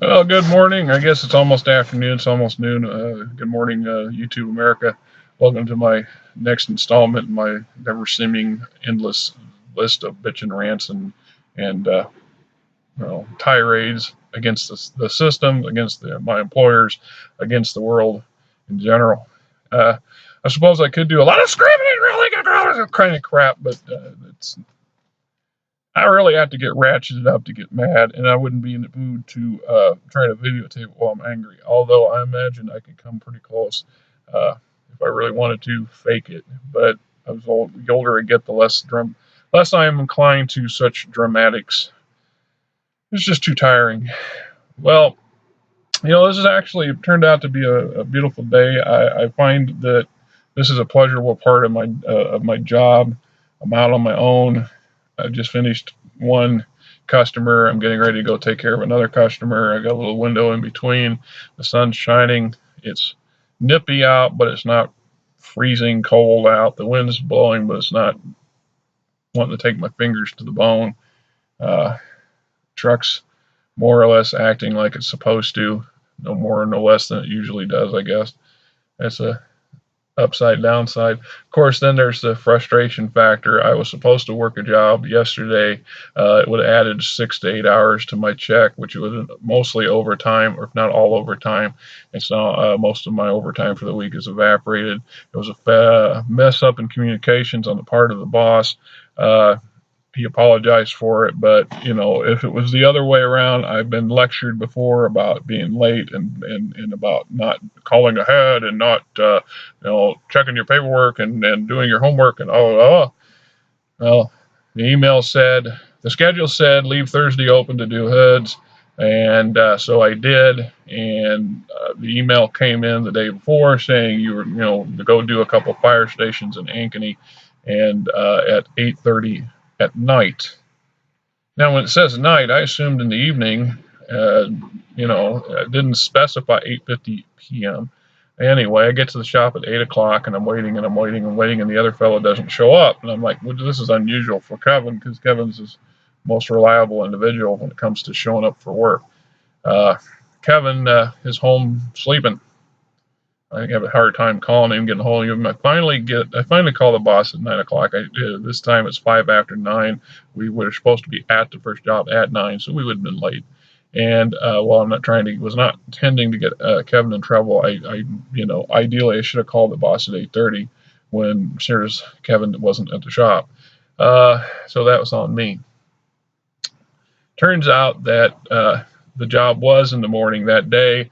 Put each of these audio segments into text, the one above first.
Well, good morning. I guess it's almost afternoon. It's almost noon. Good morning, YouTube America. Welcome to my next installment in my never-seeming endless list of bitch and rants and tirades against the system, against my employers, against the world in general. Uh, I suppose I could do a lot of screaming and really kind of crap, but it's I really have to get ratcheted up to get mad, and I wouldn't be in the mood to try to videotape it while I'm angry. Although I imagine I could come pretty close if I really wanted to fake it. But the older I get, the less I am inclined to such dramatics. It's just too tiring. Well, this has actually turned out to be a beautiful day. I find that this is a pleasurable part of my job. I'm out on my own. I just finished one customer. I'm getting ready to go take care of another customer. I got a little window in between. The sun's shining. It's nippy out, but it's not freezing cold out. The wind's blowing, but it's not wanting to take my fingers to the bone. Uh, Truck's more or less acting like it's supposed to, no more or no less than it usually does, I guess. That's a upside downside. Of course, then there's the frustration factor. I was supposed to work a job yesterday. It would have added 6 to 8 hours to my check, which was mostly overtime, or if not all overtime. And so most of my overtime for the week is evaporated. It was a mess up in communications on the part of the boss. He apologized for it, but if it was the other way around, I've been lectured before about being late and about not calling ahead and not checking your paperwork and doing your homework and well, the schedule said leave Thursday open to do hoods, and so I did, and the email came in the day before saying you were to go do a couple fire stations in Ankeny, and at 8:30 at night. Now, when it says night, I assumed in the evening. It didn't specify 8:50 p.m. Anyway, I get to the shop at 8 o'clock, and I'm waiting, and I'm waiting, and waiting, and the other fellow doesn't show up. And I'm like, well, this is unusual for Kevin, because Kevin's his most reliable individual when it comes to showing up for work. Kevin is home sleeping. I have a hard time calling him, getting a hold of him. I finally call the boss at 9 o'clock. This time it's 5 after 9. We were supposed to be at the first job at 9, so we would have been late. And while was not intending to get Kevin in trouble, ideally I should have called the boss at 8:30 when sure as Kevin wasn't at the shop. So that was on me. Turns out that the job was in the morning that day.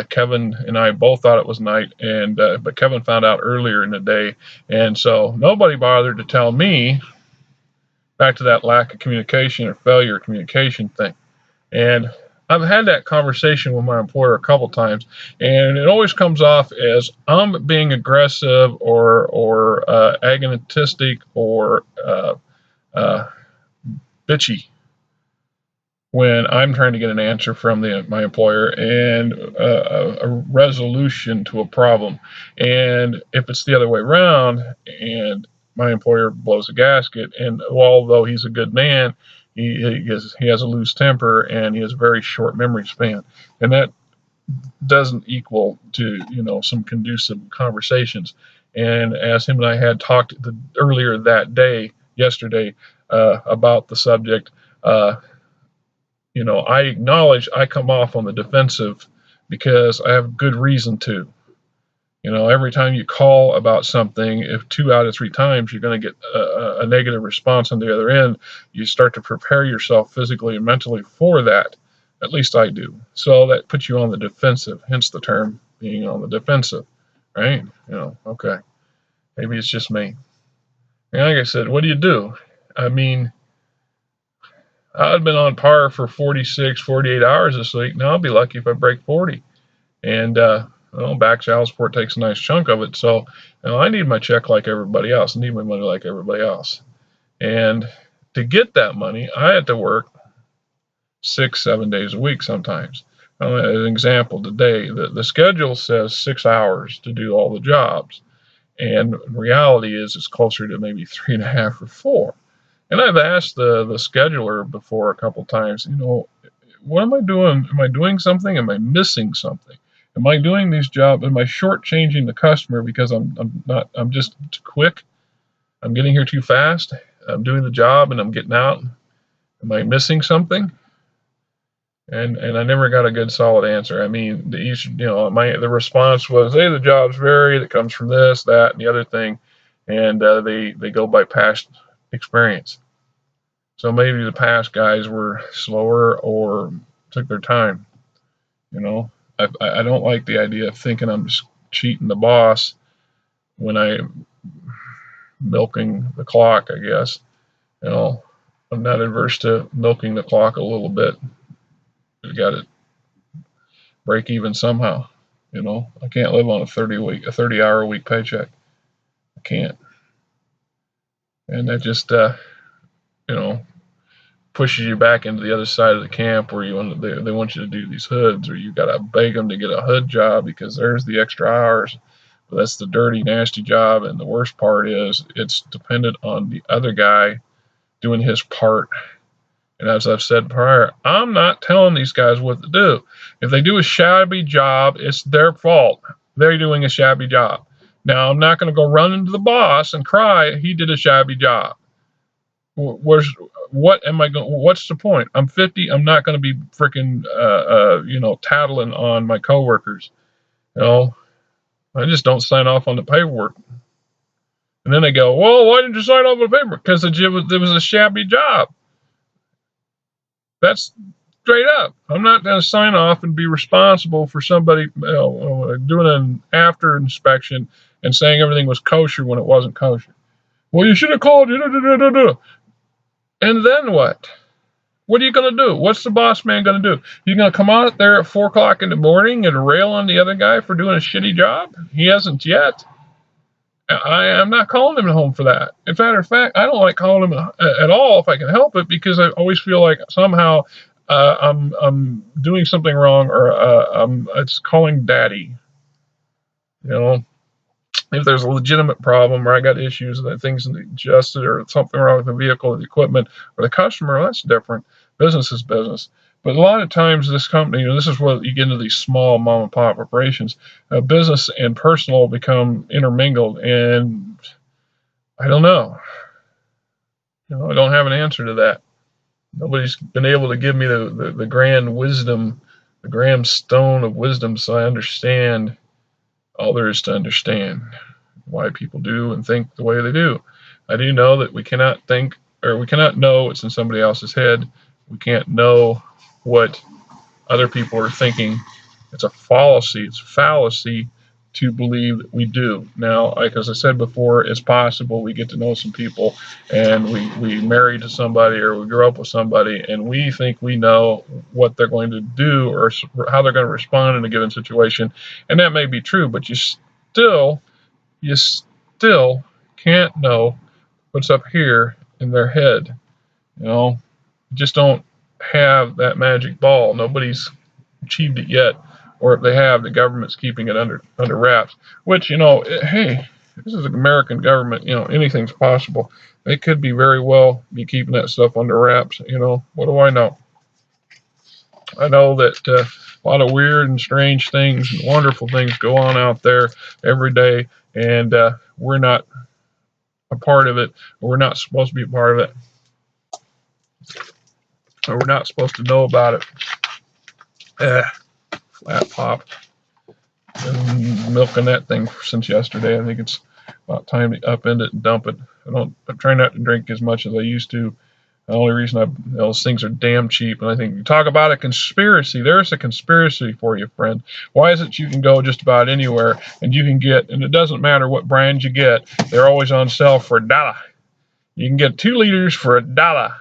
Kevin and I both thought it was night, but Kevin found out earlier in the day, and so nobody bothered to tell me. Back to that lack of communication or failure of communication thing, and I've had that conversation with my employer a couple times, and it always comes off as I'm being aggressive or agonistic or bitchy when I'm trying to get an answer from my employer and a resolution to a problem. And if it's the other way around and my employer blows a gasket, and although he's a good man, he has a loose temper and he has a very short memory span, and that doesn't equal to some conducive conversations. And as him and I had talked earlier that day, yesterday, about the subject, I acknowledge I come off on the defensive because I have good reason to. Every time you call about something, if 2 out of 3 times you're going to get a negative response on the other end, you start to prepare yourself physically and mentally for that. At least I do. So that puts you on the defensive, hence the term being on the defensive, right? Okay. Maybe it's just me. And like I said, what do you do? I mean, I've been on par for 46, 48 hours this week. Now I'll be lucky if I break 40. And, back child support takes a nice chunk of it. So, I need my check like everybody else. I need my money like everybody else. And to get that money, I had to work 6, 7 days a week sometimes. As an example, today, the schedule says 6 hours to do all the jobs. And reality is it's closer to maybe 3.5 or 4. And I've asked the scheduler before a couple times, what am I doing? Am I doing something? Am I missing something? Am I doing these jobs? Am I shortchanging the customer because I'm just too quick? I'm getting here too fast. I'm doing the job and I'm getting out. Am I missing something? And I never got a good solid answer. I mean, the response was, hey, the jobs vary. That comes from this, that, and the other thing, and they go by past experience. So maybe the past guys were slower or took their time. You know, I don't like the idea of thinking I'm just cheating the boss when I'm milking the clock, I guess. You know, I'm not adverse to milking the clock a little bit. You got to break even somehow. You know, I can't live on a 30-hour a week paycheck. I can't. And that just, you know, pushes you back into the other side of the camp where they want you to do these hoods, or you got to beg them to get a hood job because there's the extra hours. But that's the dirty, nasty job. And the worst part is it's dependent on the other guy doing his part. And as I've said prior, I'm not telling these guys what to do. If they do a shabby job, it's their fault. They're doing a shabby job. Now, I'm not going to go run into the boss and cry he did a shabby job. What am I going? What's the point? I'm 50. I'm not going to be freaking, tattling on my coworkers. You know, I just don't sign off on the paperwork. And then they go, well, why didn't you sign off on the paperwork? Because it was a shabby job. That's straight up. I'm not going to sign off and be responsible for somebody doing an after inspection and saying everything was kosher when it wasn't kosher. Well, you should have called. And then what? What are you going to do? What's the boss man going to do? You going to come out there at 4 o'clock in the morning and rail on the other guy for doing a shitty job? He hasn't yet. I'm not calling him home for that. In matter of fact, I don't like calling him at all if I can help it, because I always feel like somehow I'm doing something wrong, or it's calling daddy. You know, if there's a legitimate problem, or I got issues and things adjusted, or something wrong with the vehicle or the equipment or the customer, well, that's different. Business is business. But a lot of times this company, this is where you get into these small mom and pop operations, business and personal become intermingled. And I don't know. I don't have an answer to that. Nobody's been able to give me the grand wisdom, the grand stone of wisdom, so I understand all there is to understand why people do and think the way they do. I do know that we cannot think, or we cannot know what's in somebody else's head. We can't know what other people are thinking. It's a fallacy. It's a fallacy to believe that we do. Now, like as I said before, it's possible we get to know some people and we marry to somebody, or we grow up with somebody, and we think we know what they're going to do or how they're going to respond in a given situation. And that may be true, but you still can't know what's up here in their head. You just don't have that magic ball. Nobody's achieved it yet, or if they have, the government's keeping it under wraps. Which, hey, this is an American government. Anything's possible. They could be very well be keeping that stuff under wraps. What do I know? I know that a lot of weird and strange things and wonderful things go on out there every day, and we're not a part of it, or we're not supposed to be a part of it, or we're not supposed to know about it. Flat pop. Been milking that thing since yesterday. I think it's about time to upend it and dump it. I'm trying not to drink as much as I used to. The only reason those things are damn cheap. And I think you talk about a conspiracy. There's a conspiracy for you, friend. Why is it you can go just about anywhere and you can get, and it doesn't matter what brand you get, they're always on sale for $1. You can get 2 liters for $1.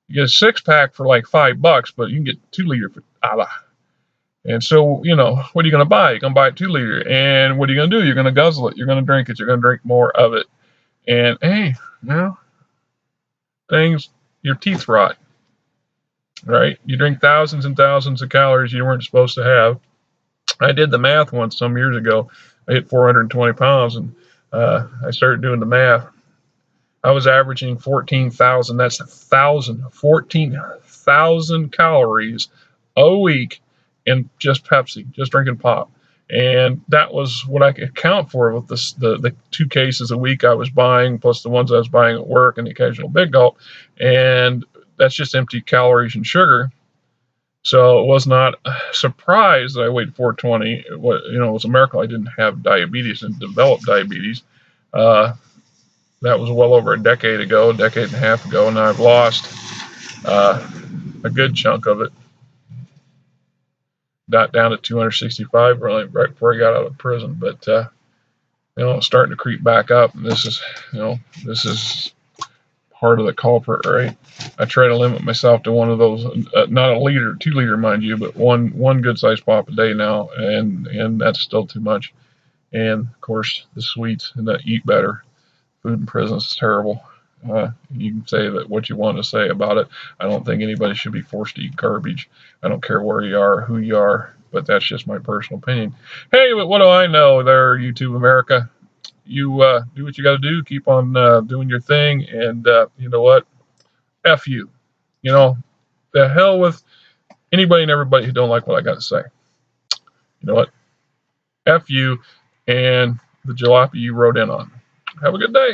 You get a 6-pack for like $5, but you can get 2 liter for $1. And so, what are you going to buy? You're going to buy a 2 liter. And what are you going to do? You're going to guzzle it. You're going to drink it. You're going to drink more of it. And, hey, your teeth rot, right? You drink thousands and thousands of calories you weren't supposed to have. I did the math once some years ago. I hit 420 pounds, and I started doing the math. I was averaging 14,000. That's 14,000 calories a week in just Pepsi, just drinking pop. And that was what I could account for with the 2 cases a week I was buying, plus the ones I was buying at work and the occasional big gulp. And that's just empty calories and sugar. So it was not a surprise that I weighed 420. It was a miracle I didn't have diabetes and develop diabetes. That was well over a decade and a half ago, and I've lost a good chunk of it. Got down to 265 really right before I got out of prison, but it's starting to creep back up. And this is part of the culprit, right? I try to limit myself to one of those, not a liter, 2 liter, mind you, but one good sized pop a day now, and that's still too much. And of course, the sweets and the eat better. Food in prison is terrible. You can say that what you want to say about it. I don't think anybody should be forced to eat garbage. I don't care where you are, who you are, but that's just my personal opinion. Hey, but what do I know there, YouTube America? You do what you got to do. Keep on doing your thing, and you know what? F you. The hell with anybody and everybody who don't like what I got to say. You know what? F you and the jalopy you wrote in on. Have a good day.